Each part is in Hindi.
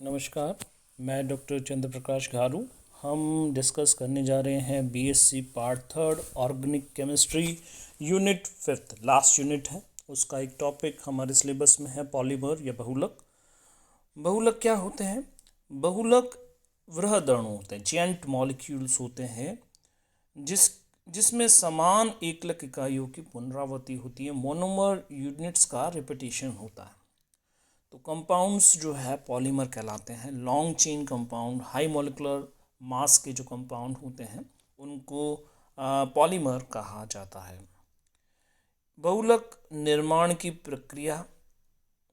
नमस्कार, मैं डॉक्टर चंद्र प्रकाश घारू। हम डिस्कस करने जा रहे हैं BSc part third organic chemistry unit fifth, last unit है। उसका एक टॉपिक हमारे सिलेबस में है पॉलीमर या बहुलक। बहुलक क्या होते हैं? बहुलक वृहद अणु होते हैं, जेंट मॉलिक्यूल्स होते हैं जिसमें समान एकलक इकाइयों की पुनरावृत्ति होती है। मोनोमर यूनिट्स का रिपीटिशन होता है। तो कंपाउंड्स जो है पॉलीमर कहलाते हैं। Long chain compound, high molecular mass के जो कंपाउंड होते हैं उनको पॉलीमर कहा जाता है। बहुलक निर्माण की प्रक्रिया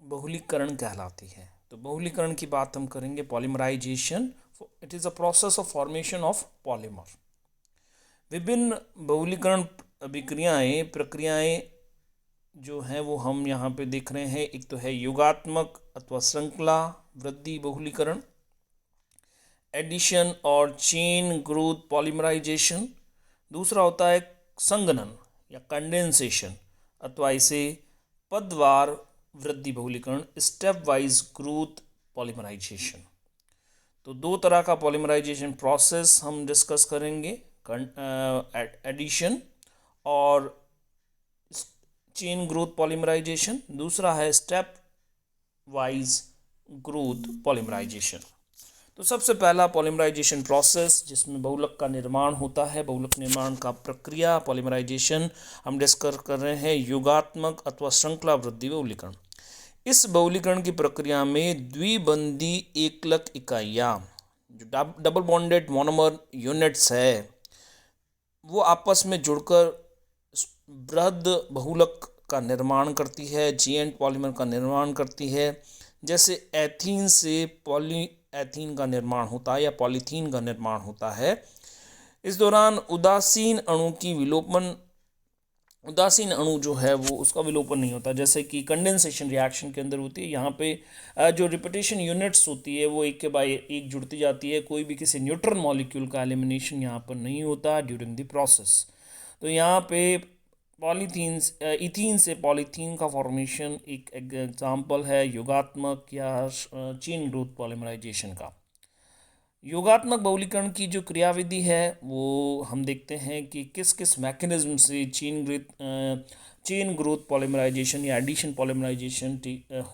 बहुलीकरण कहलाती है। तो बहुलीकरण की बात हम करेंगे, polymerisation. It is a process of formation of polymer. विभिन्न बहुलीकरण प्रक्रियाएं जो है वो हम यहाँ पे देख रहे हैं। एक तो है योगात्मक अथवा श्रृंखला वृद्धि बहुलीकरण, एडिशन और चेन ग्रोथ पॉलीमराइजेशन। दूसरा होता है संघनन या कंडेंसेशन अथवा इसे पदवार वृद्धि बहुलीकरण, स्टेप वाइज ग्रोथ पॉलीमराइजेशन। तो दो तरह का पॉलीमराइजेशन प्रोसेस हम डिस्कस करेंगे, एडिशन और चेन ग्रोथ पॉलीमराइजेशन। दूसरा है स्टेप वाइज ग्रोथ पॉलीमराइजेशन। तो सबसे पहला पॉलीमराइजेशन प्रोसेस जिसमें बहुलक का निर्माण होता है, बहुलक निर्माण का प्रक्रिया पॉलीमराइजेशन हम डिस्कस कर रहे हैं, योगात्मक अथवा श्रृंखला वृद्धि बहुलीकरण। इस बहुलीकरण की प्रक्रिया में द्विबंधी एकलक इकाइयाँ जो डबल बॉन्डेड मोनोमर यूनिट्स है वो आपस में जुड़कर बृहद बहुलक का निर्माण करती है, जेएंट पॉलीमर का निर्माण करती है। जैसे एथीन से पॉलीएथीन का निर्माण होता है या पॉलीथीन का निर्माण होता है। इस दौरान उदासीन अणु जो है वो उसका विलोपन नहीं होता, जैसे कि कंडेंसेशन रिएक्शन के अंदर होती है। यहाँ पे जो रिपीटेशन यूनिट्स होती है वो एक के बाद एक जुड़ती जाती है। कोई भी किसी न्यूट्रल मॉलिक्यूल का एलिमिनेशन यहाँ पर नहीं होता ड्यूरिंग द प्रोसेस। तो यहाँ पे इथीन से पॉलीथीन का फॉर्मेशन एक एग्जाम्पल है योगात्मक या चेन ग्रोथ पॉलीमराइजेशन का। योगात्मक बहुलीकरण की जो क्रियाविधि है वो हम देखते हैं कि किस किस मैकेनिज्म से चेन ग्रोथ पॉलीमराइजेशन या एडिशन पॉलीमराइजेशन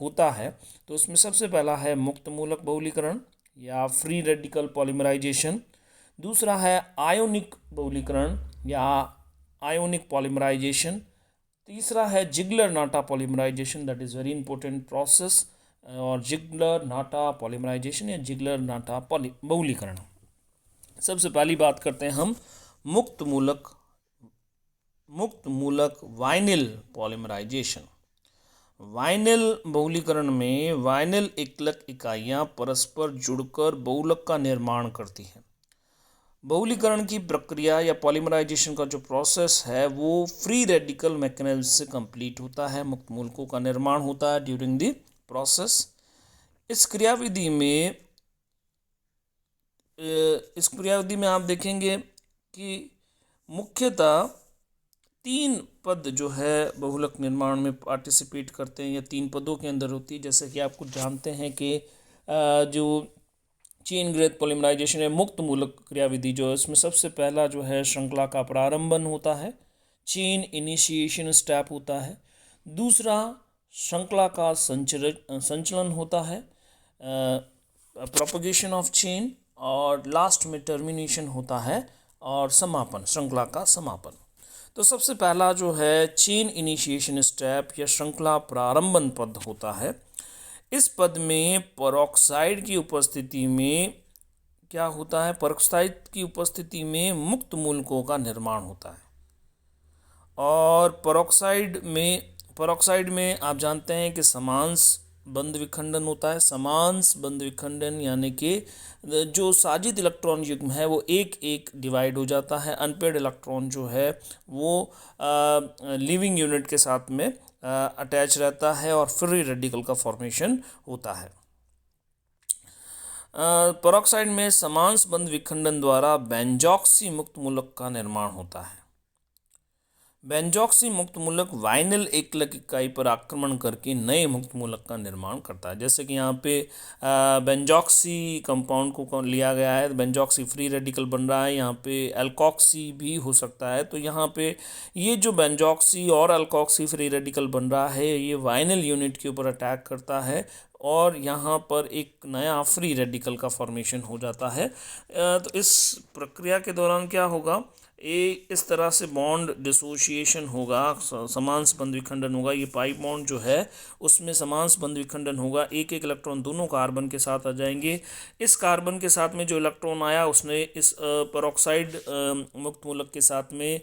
होता है। तो उसमें सबसे पहला है मुक्त मूलक बहुलीकरण या फ्री रेडिकल पॉलीमराइजेशन। दूसरा है आयोनिक बहुलीकरण या आयोनिक पॉलीमराइजेशन। तीसरा है Ziegler Natta polymerisation, that is very important process, और जिगलर नाटा पॉलीमराइजेशन या जिगलर नाटा बहुलीकरण। सबसे पहली बात करते हैं हम मुक्त मूलक वाइनिल पॉलीमराइजेशन। वाइनिल बहुलीकरण में वाइनिल एकलक इकाइयाँ परस्पर जुड़कर बहुलक का निर्माण करती हैं। बहुलीकरण की प्रक्रिया या पॉलीमराइजेशन का जो प्रोसेस है वो फ्री रेडिकल मैकेनिज्म से कंप्लीट होता है। मुक्त मूलकों का निर्माण होता है ड्यूरिंग द प्रोसेस। इस क्रियाविधि में आप देखेंगे कि मुख्यतः 3 पद जो है बहुलक निर्माण में पार्टिसिपेट करते हैं या 3 पदों के अंदर होती है। जैसे कि आप कुछ जानते हैं कि जो चेन ग्रोथ पॉलीमराइजेशन है मुक्त मूलक क्रियाविधि जो है उसमें सबसे पहला जो है श्रृंखला का प्रारंभन होता है, चेन इनिशिएशन स्टेप होता है। दूसरा श्रृंखला का संचलन होता है, प्रोपगेशन ऑफ चेन, और लास्ट में टर्मिनेशन होता है और समापन, श्रृंखला का समापन। तो सबसे पहला जो है चेन इनिशिएशन स्टेप या श्रृंखला प्रारंभन पद होता है। इस पद में पेरोक्साइड की उपस्थिति में क्या होता है? पेरोक्साइड की उपस्थिति में मुक्त मूलकों का निर्माण होता है। और पेरोक्साइड में आप जानते हैं कि समांश बंध विखंडन होता है। समांश बंध विखंडन यानी कि जो साजिद इलेक्ट्रॉन युग्म है वो एक एक डिवाइड हो जाता है। अनपेड इलेक्ट्रॉन जो है वो लिविंग यूनिट के साथ में अटैच रहता है और फ्री रेडिकल का फॉर्मेशन होता है। पेरोक्साइड में समांश बंध विखंडन द्वारा बेंजॉक्सी मुक्त मूलक का निर्माण होता है। बेंजॉक्सी मुक्त मूलक वाइनल एकलक इकाई पर आक्रमण करके नए मुक्त मूलक का निर्माण करता है। जैसे कि यहाँ पे बेंजॉक्सी कंपाउंड को लिया गया है, बेंजॉक्सी फ्री रेडिकल बन रहा है, यहाँ पे एल्कॉक्सी भी हो सकता है। तो यहाँ पे ये जो बेंजॉक्सी और एल्कॉक्सी फ्री रेडिकल बन रहा है ये वाइनल यूनिट के ऊपर अटैक करता है और यहाँ पर एक नया फ्री रेडिकल का फॉर्मेशन हो जाता है। तो इस प्रक्रिया के दौरान क्या होगा, इस तरह से बॉन्ड डिसोशिएशन होगा, समान संबंध विखंडन होगा। ये पाई बॉन्ड जो है उसमें समान संबंध विखंडन होगा, एक एक इलेक्ट्रॉन दोनों कार्बन के साथ आ जाएंगे। इस कार्बन के साथ में जो इलेक्ट्रॉन आया उसने इस पेरोक्साइड मुक्त मूलक के साथ में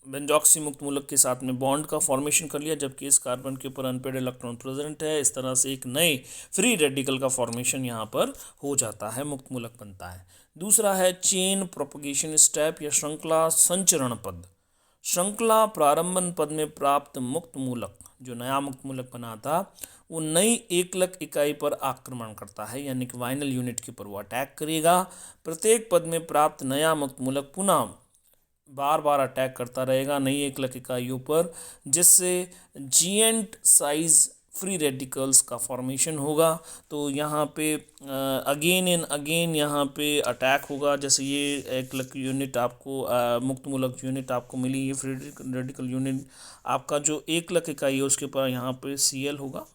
बेंजॉक्सी मुक्त मूलक के साथ में बॉन्ड का फॉर्मेशन कर लिया, जबकि इस कार्बन के ऊपर अनपेड इलेक्ट्रॉन प्रेजेंट है। इस तरह से एक नए फ्री रेडिकल का फॉर्मेशन यहाँ पर हो जाता है, मुक्त मूलक बनता है। दूसरा है चेन प्रोपगेशन स्टेप या श्रृंखला संचरण पद। श्रृंखला प्रारंभन पद में प्राप्त मुक्त मूलक, जो नया मुक्त मूलक बना था, वो नई एकलक इकाई पर आक्रमण करता है, यानी कि वाइनल यूनिट के ऊपर वो अटैक करेगा। प्रत्येक पद में प्राप्त नया मुक्त मूलक पुनः बार बार अटैक करता रहेगा नई एकलक इकाइयों पर, जिससे जिएंट साइज फ्री रेडिकल्स का फॉर्मेशन होगा। तो यहाँ पे अगेन एंड अगेन यहाँ पे अटैक होगा। जैसे ये एकलक यूनिट आपको मुक्त मूलक यूनिट आपको मिली, ये फ्री रेडिकल यूनिट आपका जो एकलक इकाई है उसके ऊपर यहाँ पे Cl होगा,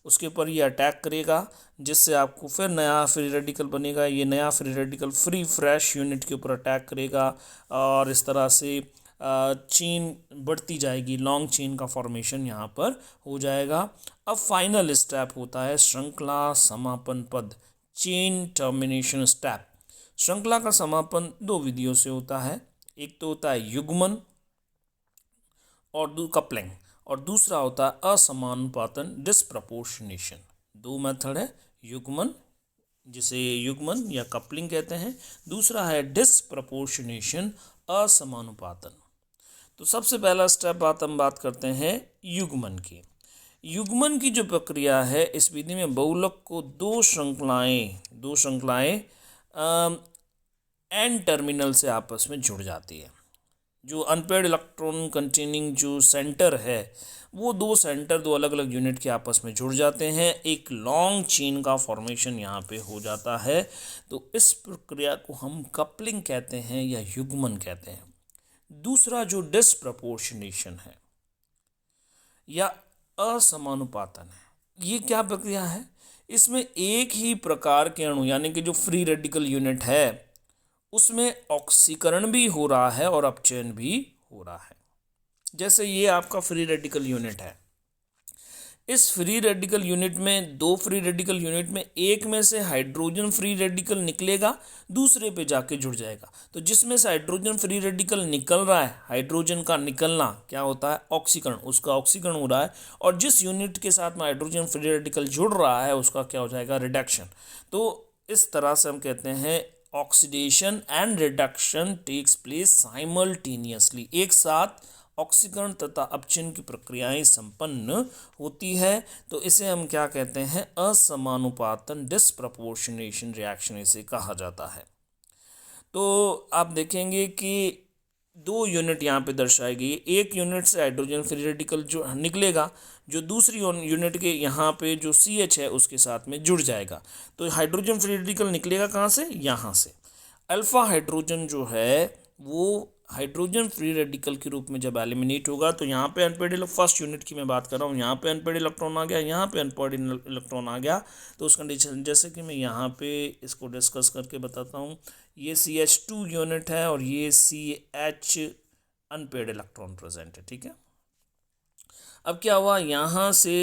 उसके ऊपर ये अटैक करेगा, जिससे आपको फिर नया फ्री रेडिकल बनेगा। ये नया free radical free fresh unit के ऊपर अटैक करेगा और इस तरह से चेन बढ़ती जाएगी, लॉन्ग चेन का फॉर्मेशन यहाँ पर हो जाएगा। अब फाइनल स्टेप होता है श्रृंखला समापन पद, चेन टर्मिनेशन स्टेप। श्रृंखला का समापन दो विधियों से होता है, एक तो होता है युग्मन और कपलिंग, और दूसरा होता है असमानुपातन डिस्प्रपोर्शनेशन। दो मेथड है, युग्मन जिसे युग्मन या कपलिंग कहते हैं, दूसरा है डिस्प्रपोर्शनेशन असमानुपातन। तो सबसे पहला स्टेप हम बात करते हैं युग्मन की। युग्मन की जो प्रक्रिया है, इस विधि में बहुलक को दो श्रृंखलाएं एन टर्मिनल से आपस में जुड़ जाती है। जो अनपेड इलेक्ट्रॉन कंटेनिंग जो सेंटर है, वो दो सेंटर दो अलग अलग यूनिट के आपस में जुड़ जाते हैं, एक लॉन्ग चेन का फॉर्मेशन यहाँ पे हो जाता है। तो इस प्रक्रिया को हम कपलिंग कहते हैं या युग्मन कहते हैं। दूसरा जो डिस्प्रपोर्शनेशन है या असमानुपातन है, ये क्या प्रक्रिया है, इसमें एक ही प्रकार के अणु यानी कि जो फ्री रेडिकल यूनिट है उसमें ऑक्सीकरण भी हो रहा है और अपचयन भी हो रहा है। जैसे ये आपका फ्री रेडिकल यूनिट है, इस फ्री रेडिकल यूनिट में दो फ्री रेडिकल यूनिट में एक में से हाइड्रोजन फ्री रेडिकल निकलेगा, दूसरे पे जाके जुड़ जाएगा। तो जिसमें से हाइड्रोजन फ्री रेडिकल निकल रहा है, हाइड्रोजन का निकलना क्या होता है, ऑक्सीकरण, उसका ऑक्सीकरण हो रहा है, और जिस यूनिट के साथ में हाइड्रोजन फ्री रेडिकल जुड़ रहा है उसका क्या हो जाएगा, रिडक्शन। तो इस तरह से हम कहते हैं oxidation and reduction takes place simultaneously, एक साथ ऑक्सीकरण तथा अपचयन की प्रक्रियाएं संपन्न होती है। तो इसे हम क्या कहते हैं, असमानुपातन डिस्प्रपोर्शनेशन रिएक्शन इसे कहा जाता है। तो आप देखेंगे कि दो यूनिट यहाँ पे दर्शाई गई, एक यूनिट से हाइड्रोजन फ्री रेडिकल जो निकलेगा, जो दूसरी यूनिट के यहाँ पे जो CH है उसके साथ में जुड़ जाएगा। तो हाइड्रोजन फ्री रेडिकल निकलेगा कहाँ से, यहाँ से। अल्फा हाइड्रोजन जो है वो हाइड्रोजन फ्री रेडिकल के रूप में जब एलिमिनेट होगा, तो यहाँ पे अनपेड, फर्स्ट यूनिट की मैं बात कर रहा हूँ, यहाँ पे अनपेड इलेक्ट्रॉन आ गया, यहाँ पे अनपेड इलेक्ट्रॉन आ गया। तो उस कंडीशन जैसे कि मैं यहाँ पे इसको डिस्कस करके बताता हूँ, ये CH2 यूनिट है और ये CH अनपेड इलेक्ट्रॉन प्रेजेंट है, ठीक है। अब क्या हुआ, यहाँ से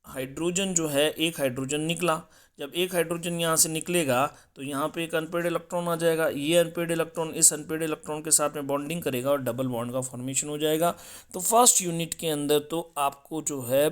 हाइड्रोजन जो है, एक हाइड्रोजन निकला, जब एक हाइड्रोजन यहाँ से निकलेगा तो यहाँ पे एक अनपेड इलेक्ट्रॉन आ जाएगा, ये अनपेड इलेक्ट्रॉन इस अनपेड इलेक्ट्रॉन के साथ में बॉन्डिंग करेगा और डबल बॉन्ड का फॉर्मेशन हो जाएगा। तो फर्स्ट यूनिट के अंदर तो आपको जो है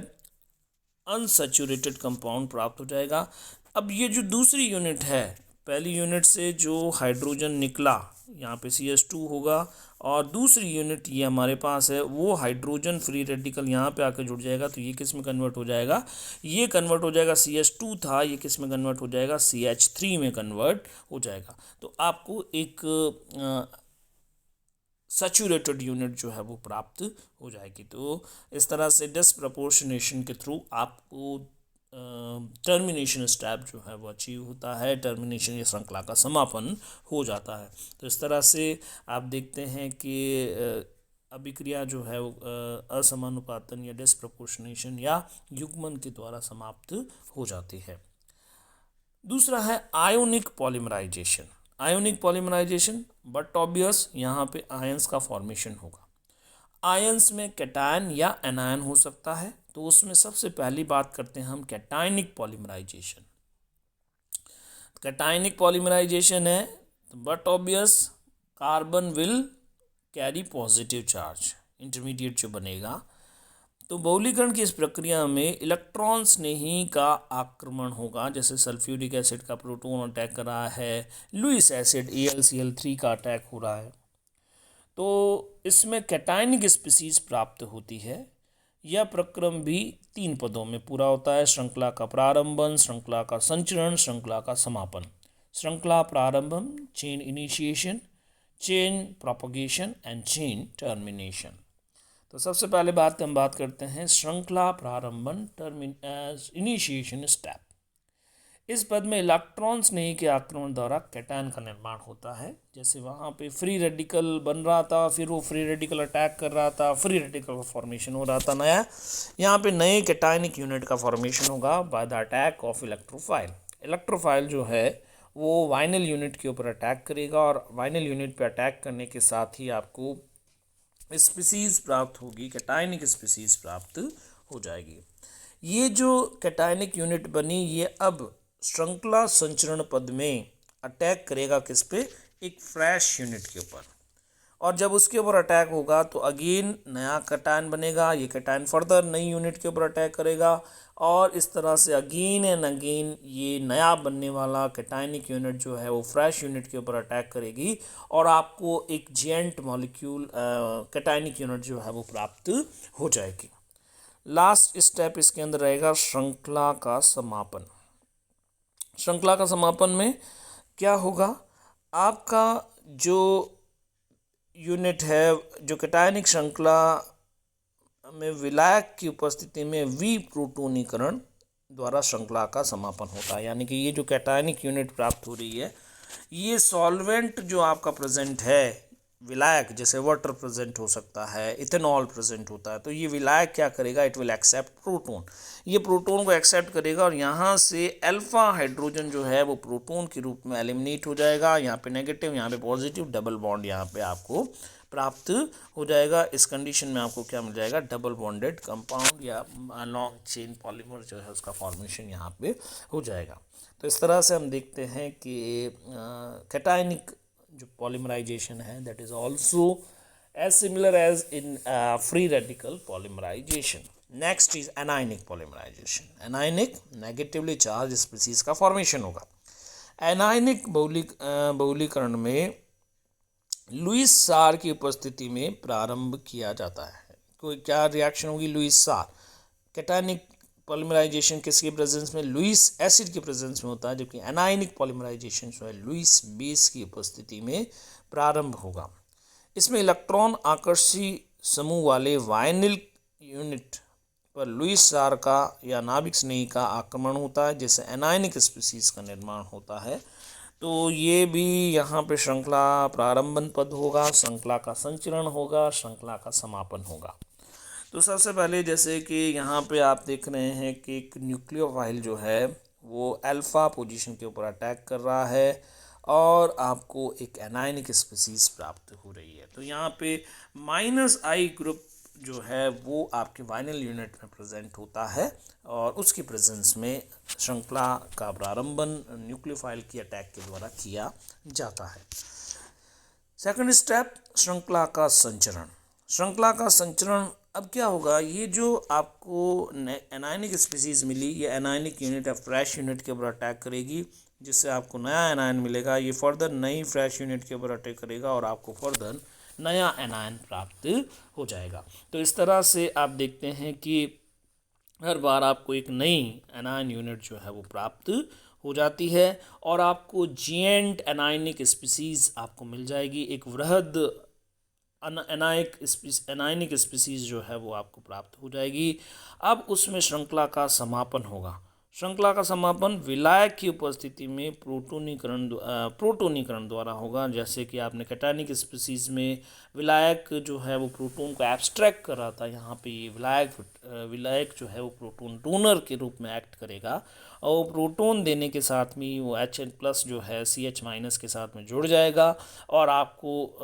अनसैचुरेटेड कंपाउंड प्राप्त हो जाएगा। अब ये जो दूसरी यूनिट है, पहली यूनिट से जो हाइड्रोजन निकला यहाँ पे CH2 होगा, और दूसरी यूनिट ये हमारे पास है, वो हाइड्रोजन फ्री रेडिकल यहाँ पे आकर जुड़ जाएगा। तो ये किस में कन्वर्ट हो जाएगा, ये कन्वर्ट हो जाएगा, CH2 था, ये किस में कन्वर्ट हो जाएगा, CH3 में कन्वर्ट हो जाएगा। तो आपको एक सैचुरेटेड यूनिट जो है वो प्राप्त हो जाएगी। तो इस तरह से डिस्प्रपोर्शनेशन के थ्रू आपको टर्मिनेशन स्टेप जो है वो अचीव होता है, टर्मिनेशन या श्रृंखला का समापन हो जाता है। तो इस तरह से आप देखते हैं कि अभिक्रिया जो है वो असमानुपातन या डिस्प्रपोर्शनेशन या युग्मन के द्वारा समाप्त हो जाती है। दूसरा है ionic polymerisation. Ionic polymerisation but obvious, यहाँ पे आयंस का फॉर्मेशन होगा। आयंस में कैटायन या एनायन हो सकता है, तो उसमें सबसे पहली बात करते हैं हम कैटायनिक पॉलीमराइजेशन। कैटायनिक पॉलीमराइजेशन है but obvious carbon will carry positive charge, intermediate जो बनेगा। तो बहुलीकरण की इस प्रक्रिया में इलेक्ट्रॉन्स ने ही का आक्रमण होगा, जैसे सल्फ्यूरिक एसिड का प्रोटॉन अटैक कर रहा है, लुईस एसिड AlCl3 का अटैक हो रहा है। तो इसमें कैटायनिक स्पीसीज प्राप्त होती है। यह प्रक्रम भी 3 पदों में पूरा होता है: श्रृंखला का प्रारंभन, श्रृंखला का संचरण, श्रृंखला का समापन। श्रृंखला प्रारंभम, chain initiation, chain propagation and chain termination. तो सबसे पहले हम बात करते हैं श्रृंखला प्रारंभन, इनिशिएशन स्टेप। इस पद में इलेक्ट्रॉन्स ने के आक्रमण द्वारा कैटायन का निर्माण होता है। जैसे वहाँ पे फ्री रेडिकल बन रहा था, फिर वो फ्री रेडिकल अटैक कर रहा था, फ्री रेडिकल का फॉर्मेशन हो रहा था नया। यहाँ पे नए कैटायनिक यूनिट का फॉर्मेशन होगा by the attack of electrophile. Electrophile जो है वो वाइनल यूनिट के ऊपर अटैक करेगा और वाइनल यूनिट पे अटैक करने के साथ ही आपको स्पीसीज प्राप्त होगी, कैटायनिक स्पीसीज प्राप्त हो जाएगी। ये जो कैटायनिक यूनिट बनी, ये अब श्रृंखला संचरण पद में अटैक करेगा किस पे? एक फ्रेश यूनिट के ऊपर। और जब उसके ऊपर अटैक होगा तो अगेन नया कैटायन बनेगा। ये कैटायन फर्दर नई यूनिट के ऊपर अटैक करेगा और इस तरह से अगेन एंड अगेन ये नया बनने वाला कैटायनिक यूनिट जो है वो फ्रेश यूनिट के ऊपर अटैक करेगी और आपको एक जेंट मॉलिक्यूल कैटायनिक यूनिट जो है वो प्राप्त हो जाएगी। लास्ट स्टेप इसके अंदर रहेगा श्रृंखला का समापन। श्रृंखला का समापन में क्या होगा? आपका जो यूनिट है, जो कैटायनिक श्रृंखला में विलायक की उपस्थिति में विप्रोटोनीकरण द्वारा श्रृंखला का समापन होता है। यानी कि ये जो कैटायनिक यूनिट प्राप्त हो रही है, ये सॉल्वेंट जो आपका प्रेजेंट है, विलायक जैसे वाटर प्रेजेंट हो सकता है, इथेनॉल प्रेजेंट होता है, तो ये विलायक क्या करेगा? It will accept proton. ये प्रोटोन को एक्सेप्ट करेगा और यहाँ से अल्फा हाइड्रोजन जो है वो प्रोटोन के रूप में एलिमिनेट हो जाएगा। यहाँ पे नेगेटिव, यहाँ पे पॉजिटिव, डबल बॉन्ड यहाँ पे आपको प्राप्त हो जाएगा। इस कंडीशन में आपको क्या मिल जाएगा? डबल बॉन्डेड कंपाउंड या लॉन्ग चेन पॉलीमर जो है उसका फॉर्मेशन यहाँ पे हो जाएगा। तो इस तरह से हम देखते हैं कि कैटायनिक जो पॉलीमराइजेशन है that is also as similar as in free radical polymerisation. Next is anionic polymerisation. Anionic negatively charge species का फॉर्मेशन होगा। एनायनिक बहुलीकरण में लुईस सार की उपस्थिति में प्रारंभ किया जाता है। कोई क्या रिएक्शन होगी? लुईस सार। कैटायनिक पॉलीमराइजेशन किसके प्रेजेंस में? लुईस एसिड के प्रेजेंस में होता है, जबकि एनायनिक पॉलीमराइजेशन जो है लुईस बेस की उपस्थिति में प्रारंभ होगा। इसमें इलेक्ट्रॉन आकर्षी समूह वाले वाइनिल यूनिट पर लुईस सार का या नाभिक स्नेही का आक्रमण होता है, जिससे एनायनिक स्पीसीज का निर्माण होता है। तो ये भी यहाँ पे श्रृंखला प्रारंभन पद होगा, श्रृंखला का संचरण होगा, श्रृंखला का समापन होगा। तो सबसे पहले जैसे कि यहाँ पे आप देख रहे हैं कि एक न्यूक्लियोफाइल जो है वो अल्फा पोजीशन के ऊपर अटैक कर रहा है और आपको एक एनायनिक स्पीसीज प्राप्त हो रही है। तो यहाँ पे -I ग्रुप जो है वो आपके वाइनल यूनिट में प्रेजेंट होता है और उसकी प्रेजेंस में श्रृंखला का प्रारंभन न्यूक्लियोफाइल की अटैक के द्वारा किया जाता है। सेकंड स्टेप, श्रृंखला का संचरण। श्रृंखला का संचरण अब क्या होगा? ये जो आपको एनायनिक स्पीसीज मिली, ये एनायनिक यूनिट या फ्रेश यूनिट के ऊपर अटैक करेगी, जिससे आपको नया एनायन मिलेगा। ये फर्दर नई फ्रेश यूनिट के ऊपर अटैक करेगा और आपको फर्दर नया एनायन प्राप्त हो जाएगा। तो इस तरह से आप देखते हैं कि हर बार आपको एक नई एनायन यूनिट जो है वो प्राप्त हो जाती है और आपको जिएंट एनायनिक स्पीसीज आपको मिल जाएगी। एक वृहद एनायनिक स्पीसीज जो है वो आपको प्राप्त हो जाएगी। अब उसमें श्रृंखला का समापन होगा। श्रृंखला का समापन विलायक की उपस्थिति में प्रोटोनीकरण द्वारा होगा। जैसे कि आपने कैटायनिक स्पीसीज में विलायक जो है वो प्रोटोन को एब्स्ट्रैक्ट कर रहा था, यहाँ पे ये विलायक जो है वो प्रोटोन डोनर के रूप में एक्ट करेगा और वो प्रोटोन देने के साथ में वो H+ जो है CH- के साथ में जुड़ जाएगा और आपको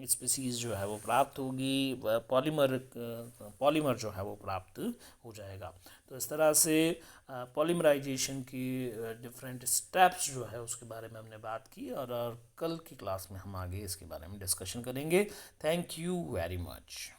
स्पीसीज जो है वो प्राप्त होगी, पॉलीमर जो है वो प्राप्त हो जाएगा। तो इस तरह से पॉलीमराइजेशन की डिफरेंट स्टेप्स जो है उसके बारे में हमने बात की और कल की क्लास में हम आगे इसके बारे में डिस्कशन करेंगे। Thank you very much.